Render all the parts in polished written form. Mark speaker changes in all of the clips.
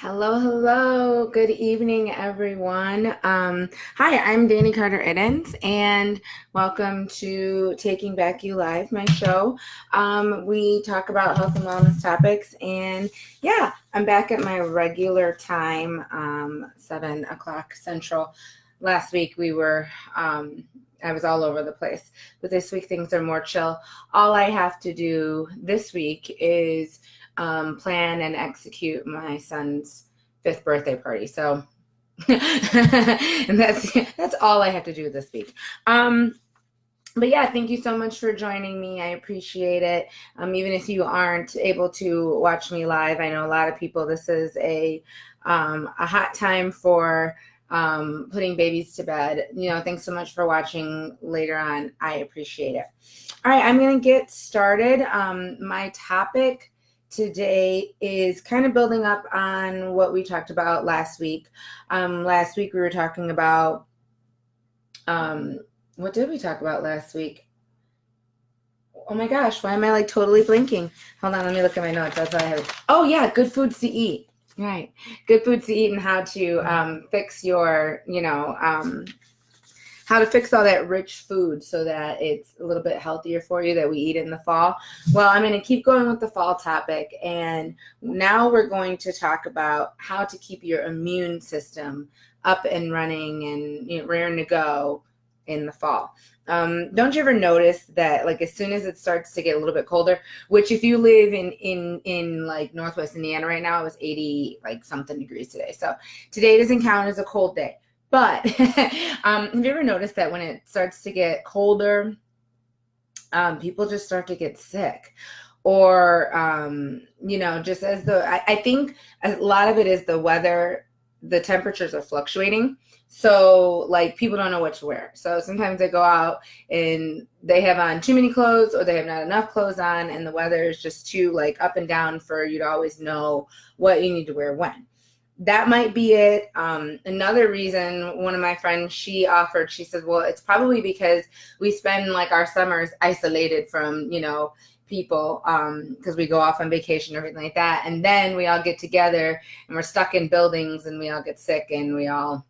Speaker 1: Hello, hello. Good evening, everyone. Hi, I'm Danny Carter Iddens, and welcome to Taking Back You Live, my show. We talk about health and wellness topics, and yeah, I'm back at my regular time, 7 o'clock Central. Last week I was all over the place, but this week things are more chill. All I have to do this week is plan and execute my son's fifth birthday party. So, and that's all I have to do this week. But yeah, thank you so much for joining me. I appreciate it. Even if you aren't able to watch me live, I know a lot of people. This is a hot time for putting babies to bed. Thanks so much for watching later on. I appreciate it. All right, I'm going to get started. My topic today is kind of building up on what we talked about last week. Last week we were talking about what did we talk about last week? Oh my gosh, why am I like totally blinking? Hold on, let me look at my notes. That's what I have. Oh yeah, good foods to eat. Right, good foods to eat and how to fix your, how to fix all that rich food so that it's a little bit healthier for you that we eat in the fall. Well, I'm going to keep going with the fall topic, and now we're going to talk about how to keep your immune system up and running and raring to go in the fall. Don't you ever notice that like as soon as it starts to get a little bit colder, which if you live in like Northwest Indiana right now, it was 80 like something degrees today. So today doesn't count as a cold day. But have you ever noticed that when it starts to get colder, people just start to get sick? Or, just I think a lot of it is the weather, the temperatures are fluctuating. So, like, people don't know what to wear. So sometimes they go out and they have on too many clothes or they have not enough clothes on, and the weather is just too, like, up and down for you to always know what you need to wear when. That might be it. Another reason, one of my friends, she said, well, it's probably because we spend like our summers isolated from, people, because we go off on vacation and everything like that. And then we all get together and we're stuck in buildings and we all get sick and we all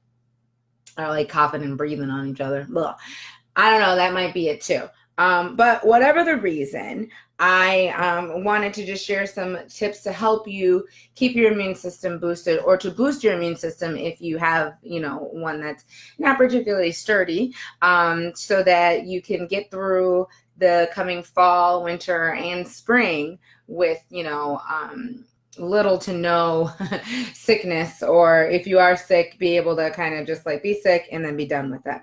Speaker 1: are like coughing and breathing on each other. Blah. I don't know. That might be it too. But whatever the reason, I wanted to just share some tips to help you keep your immune system boosted or to boost your immune system if you have, one that's not particularly sturdy, so that you can get through the coming fall, winter, and spring with, little to no sickness, or if you are sick, be able to kind of just like be sick and then be done with it.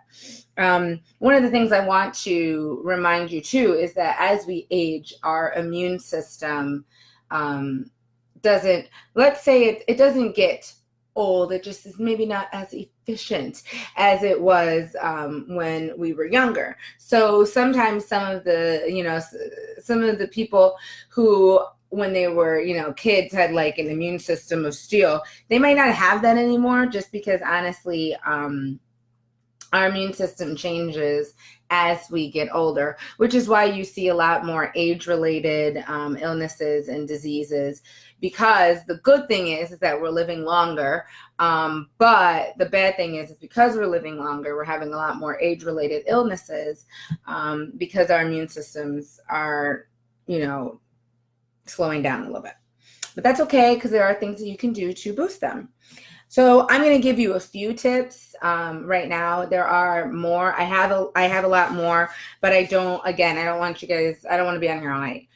Speaker 1: One of the things I want to remind you too is that as we age, our immune system doesn't, let's say it doesn't get old, it just is maybe not as efficient as it was when we were younger. So sometimes some of the people who when they were, kids had like an immune system of steel, they might not have that anymore just because honestly, our immune system changes as we get older, which is why you see a lot more age-related illnesses and diseases, because the good thing is that we're living longer, but the bad thing is because we're living longer, we're having a lot more age-related illnesses because our immune systems are, slowing down a little bit. But that's okay because there are things that you can do to boost them. So I'm going to give you a few tips right now. There are more. I have a lot more, but I don't want you guys, I don't want to be on here all night.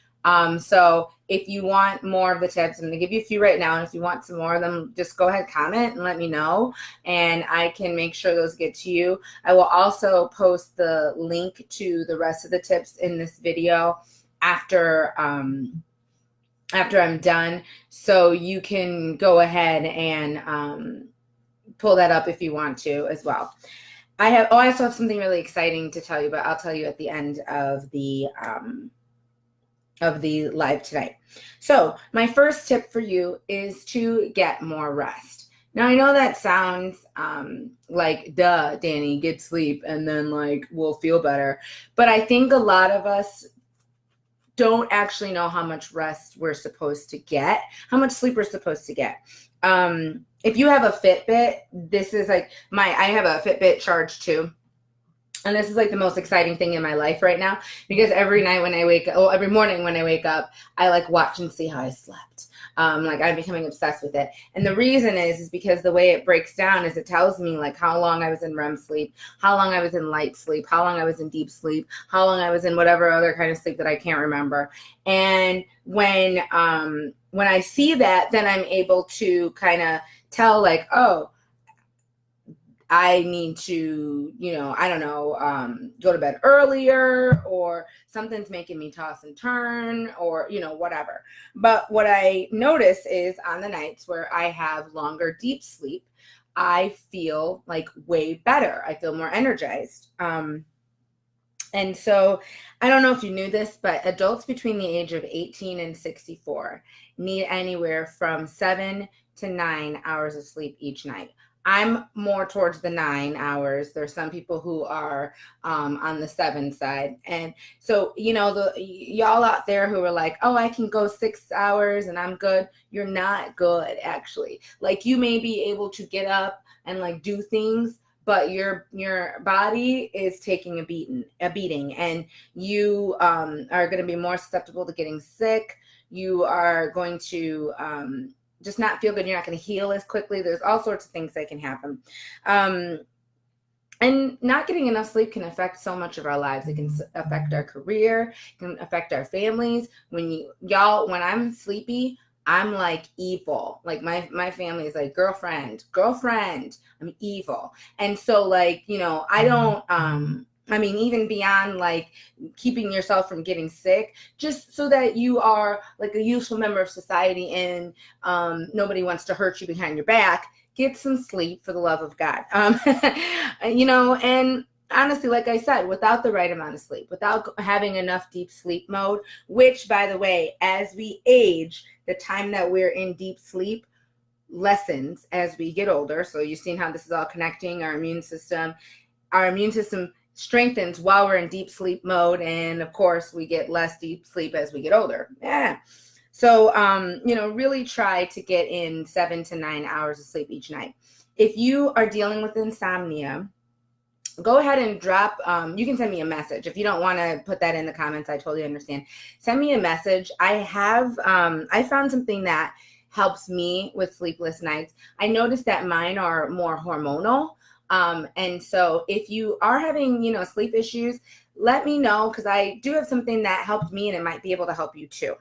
Speaker 1: So if you want more of the tips, I'm going to give you a few right now. And if you want some more of them, just go ahead, comment and let me know. And I can make sure those get to you. I will also post the link to the rest of the tips in this video after I'm done, so you can go ahead and pull that up if you want to as well. I also have something really exciting to tell you, but I'll tell you at the end of the live tonight. So my first tip for you is to get more rest. Now I know that sounds like, duh, Danny, get sleep and then like we'll feel better. But I think a lot of us don't actually know how much rest we're supposed to get, how much sleep we're supposed to get. If you have a Fitbit, this is like I have a Fitbit Charge 2. And this is like the most exciting thing in my life right now, because every morning when I wake up, I like watch and see how I slept. Like I'm becoming obsessed with it. And the reason is because the way it breaks down is it tells me like how long I was in REM sleep, how long I was in light sleep, how long I was in deep sleep, how long I was in whatever other kind of sleep that I can't remember. And when I see that, then I'm able to kind of tell like, oh, I need to, go to bed earlier, or something's making me toss and turn, or, whatever. But what I notice is on the nights where I have longer deep sleep, I feel like way better. I feel more energized. And so I don't know if you knew this, but adults between the age of 18 and 64 need anywhere from 7 to 9 hours of sleep each night. I'm more towards the 9 hours. There's some people who are on the 7 side. And so, y'all out there who are like, oh, I can go 6 hours and I'm good. You're not good, actually. Like, you may be able to get up and like do things, but your body is taking a beating, and you are going to be more susceptible to getting sick. You are going to just not feel good. You're not going to heal as quickly. There's all sorts of things that can happen. And not getting enough sleep can affect so much of our lives. It can affect our career, it can affect our families. When I'm sleepy, I'm like evil. Like my family is like, girlfriend, I'm evil. And so like, I don't, even beyond like keeping yourself from getting sick, just so that you are like a useful member of society and nobody wants to hurt you behind your back, get some sleep for the love of God. And honestly, like I said, without the right amount of sleep, without having enough deep sleep mode, which by the way, as we age, the time that we're in deep sleep lessens as we get older. So you've seen how this is all connecting. Our immune system strengthens while we're in deep sleep mode, and of course we get less deep sleep as we get older. So really try to get in 7 to 9 hours of sleep each night. If you are dealing with insomnia, go ahead and drop, you can send me a message. If you don't want to put that in the comments, I totally understand. Send me a message. I found something that helps me with sleepless nights. I noticed that mine are more hormonal. And so if you are having, sleep issues, let me know, because I do have something that helped me and it might be able to help you too.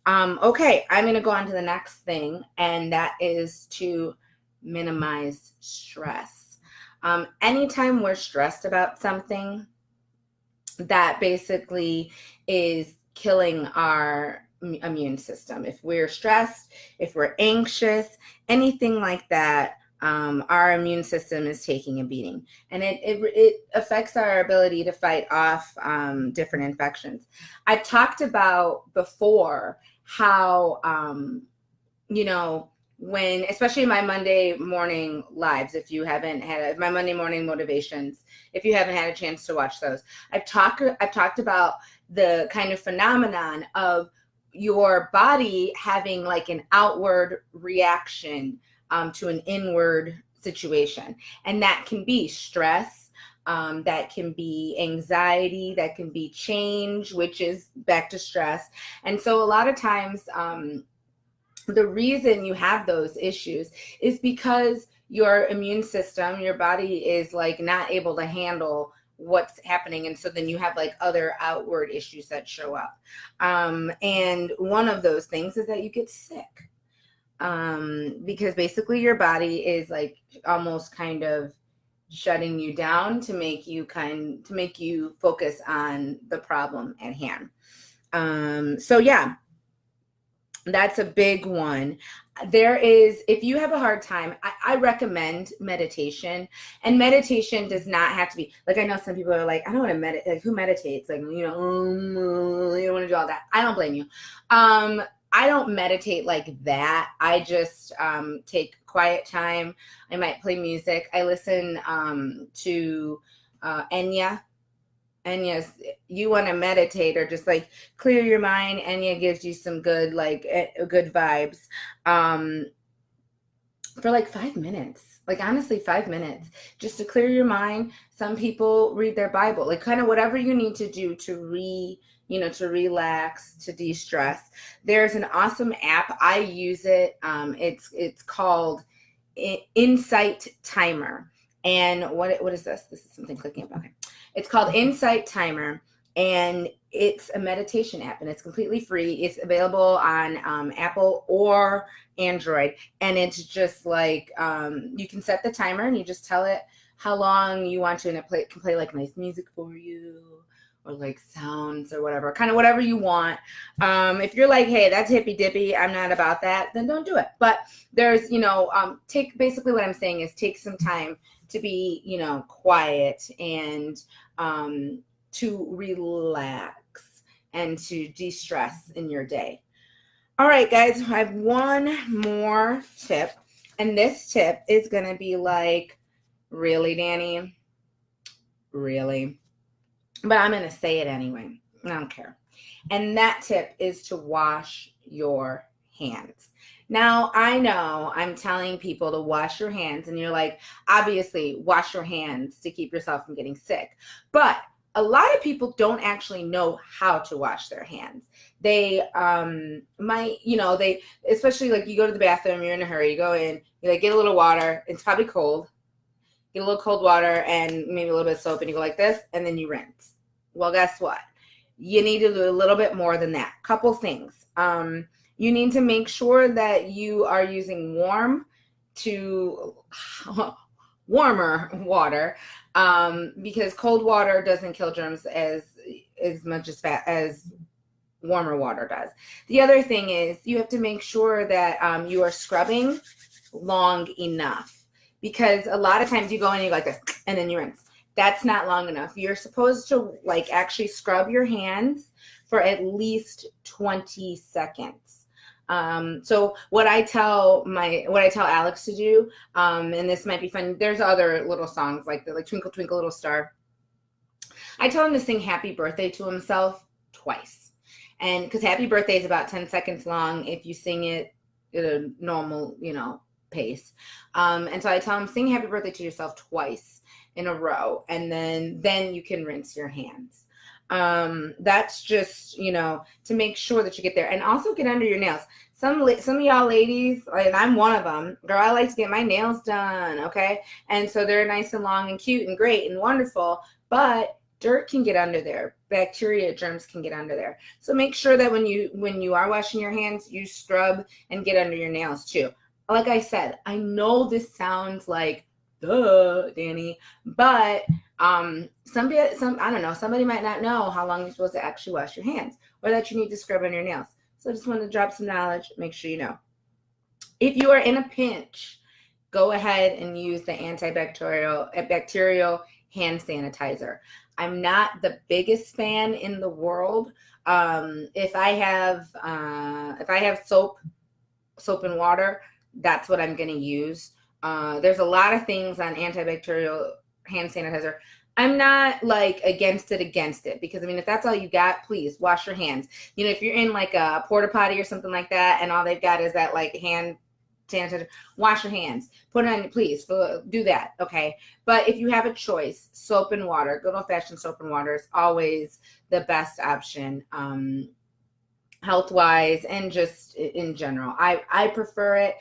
Speaker 1: Okay, I'm going to go on to the next thing, and that is to minimize stress. Anytime we're stressed about something, that basically is killing our immune system. If we're stressed, if we're anxious, anything like that, our immune system is taking a beating, and it affects our ability to fight off different infections. I've talked about before how, when, especially my Monday morning lives, if you haven't had my Monday morning motivations, if you haven't had a chance to watch those, I've talked about the kind of phenomenon of your body having like an outward reaction to an inward situation. And that can be stress, that can be anxiety, that can be change, which is back to stress. And so a lot of times, the reason you have those issues is because your immune system, your body is like not able to handle what's happening. And so then you have like other outward issues that show up. And one of those things is that you get sick. Because basically your body is like almost kind of shutting you down to make you focus on the problem at hand. So yeah, that's a big one. If you have a hard time, I recommend meditation. And meditation does not have to be, like, I know some people are like, I don't want to meditate. Like, who meditates? Like, you don't want to do all that. I don't blame you. I don't meditate like that. I just take quiet time. I might play music. I listen to Enya. Enya's, you want to meditate or just like clear your mind, Enya gives you some good, like good vibes. For like 5 minutes, like honestly 5 minutes, just to clear your mind. Some people read their Bible, like kind of whatever you need to do to to relax, to de-stress. There's an awesome app, I use it. It's called Insight Timer. And what is this? This is something clicking up. Okay, it's called Insight Timer, and it's a meditation app, and it's completely free. It's available on Apple or Android, and it's just like you can set the timer and you just tell it how long you want to, and it can play like nice music for you, or like sounds or whatever, kind of whatever you want. If you're like, hey, that's hippy dippy, I'm not about that, then don't do it. But there's, basically what I'm saying is take some time to be, quiet and to relax and to de-stress in your day. All right, guys, I have one more tip, and this tip is going to be like, really, Danny? Really? But I'm going to say it anyway. I don't care. And that tip is to wash your hands. Now, I know I'm telling people to wash your hands, and you're like, obviously, wash your hands to keep yourself from getting sick. But a lot of people don't actually know how to wash their hands. They especially like you go to the bathroom, you're in a hurry, you go in, you like get a little water, it's probably cold, get a little cold water and maybe a little bit of soap, and you go like this, and then you rinse. Well, guess what? You need to do a little bit more than that. Couple things. You need to make sure that you are using warmer water, because cold water doesn't kill germs as much as warmer water does. The other thing is you have to make sure that you are scrubbing long enough, because a lot of times you go in and you go like this and then you rinse. That's not long enough. You're supposed to like actually scrub your hands for at least 20 seconds. So what I tell Alex to do, and this might be fun, there's other little songs like Twinkle Twinkle Little Star. I tell him to sing Happy Birthday to himself twice. And because Happy Birthday is about 10 seconds long if you sing it at a normal, pace. And so I tell him, sing Happy Birthday to yourself twice in a row, and then you can rinse your hands. That's just, to make sure that you get there, and also get under your nails. Some of y'all ladies, and I'm one of them, girl, I like to get my nails done. Okay. And so they're nice and long and cute and great and wonderful, but dirt can get under there. Bacteria, germs can get under there. So make sure that when you are washing your hands, you scrub and get under your nails too. Like I said, I know this sounds like, duh, Danny, but somebody might not know how long you're supposed to actually wash your hands, or that you need to scrub on your nails. So I just wanted to drop some knowledge, make sure you know. If you are in a pinch, go ahead and use the bacterial hand sanitizer. I'm not the biggest fan in the world. If I have soap and water, that's what I'm going to use. There's a lot of things on antibacterial hand sanitizer. I'm not like against it, because if that's all you got, please wash your hands. If you're in like a porta potty or something like that, and all they've got is that like hand sanitizer, wash your hands, put it on, please do that. Okay. But if you have a choice, soap and water, good old fashioned soap and water is always the best option, health wise, and just in general. I prefer it.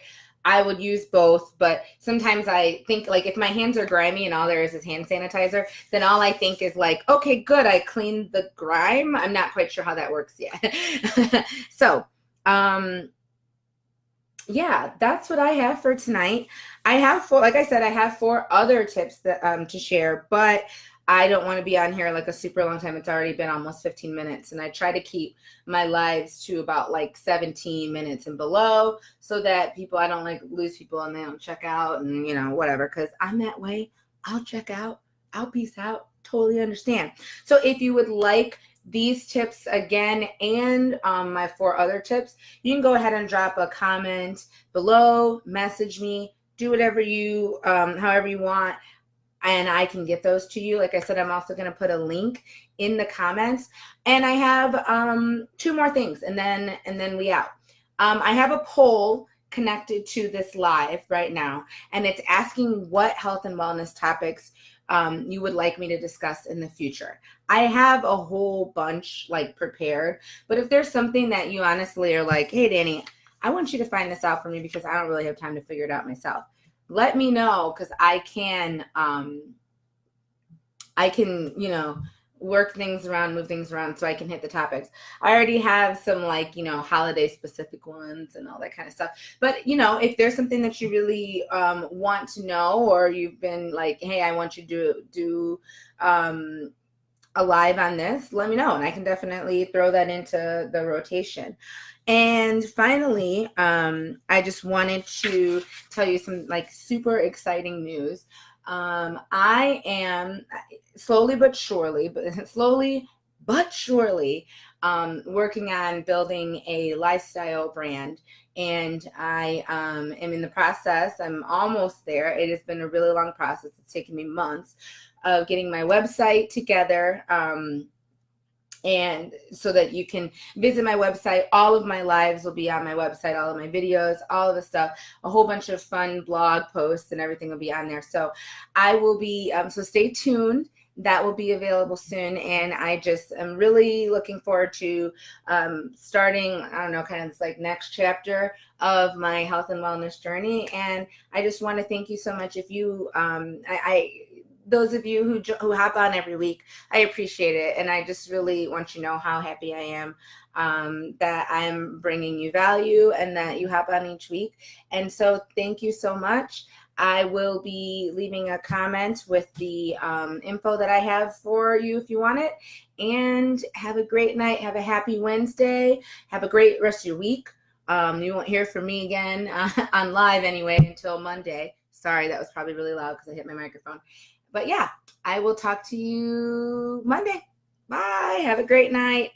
Speaker 1: I would use both, but sometimes I think like if my hands are grimy and all there is hand sanitizer, then all I think is like, okay, good, I cleaned the grime. I'm not quite sure how that works yet. So, yeah, that's what I have for tonight. I have four other tips that to share, but I don't want to be on here like a super long time. It's already been almost 15 minutes, and I try to keep my lives to about like 17 minutes and below, so that I don't like lose people and they don't check out and whatever, because I'm that way. I'll check out, I'll peace out, totally understand. So if you would like these tips again and my 4 other tips, you can go ahead and drop a comment below, message me, do whatever you however you want, and I can get those to you. Like I said, I'm also going to put a link in the comments. And I have 2 more things, and then we out. I have a poll connected to this live right now, and it's asking what health and wellness topics you would like me to discuss in the future. I have a whole bunch like prepared, but if there's something that you honestly are like, hey, Danny, I want you to find this out for me because I don't really have time to figure it out myself, let me know, because I can, work things around, move things around so I can hit the topics. I already have some like, holiday specific ones and all that kind of stuff. But, if there's something that you really want to know, or you've been like, hey, I want you to do a live on this, let me know. And I can definitely throw that into the rotation. And finally, I just wanted to tell you some like super exciting news. I am slowly but surely working on building a lifestyle brand, and I am in the process. I'm almost there. It has been a really long process. It's taken me months of getting my website together. And so that you can visit my website. All of my lives will be on my website, all of my videos, all of the stuff, a whole bunch of fun blog posts and everything will be on there. So I will be, so stay tuned. That will be available soon. And I just am really looking forward to starting, I don't know, kind of this like next chapter of my health and wellness journey. And I just want to thank you so much. If you, those of you who hop on every week, I appreciate it. And I just really want you to know how happy I am that I'm bringing you value and that you hop on each week. And so thank you so much. I will be leaving a comment with the info that I have for you if you want it. And have a great night. Have a happy Wednesday. Have a great rest of your week. You won't hear from me again on live anyway until Monday. Sorry, that was probably really loud because I hit my microphone. But yeah, I will talk to you Monday. Bye. Have a great night.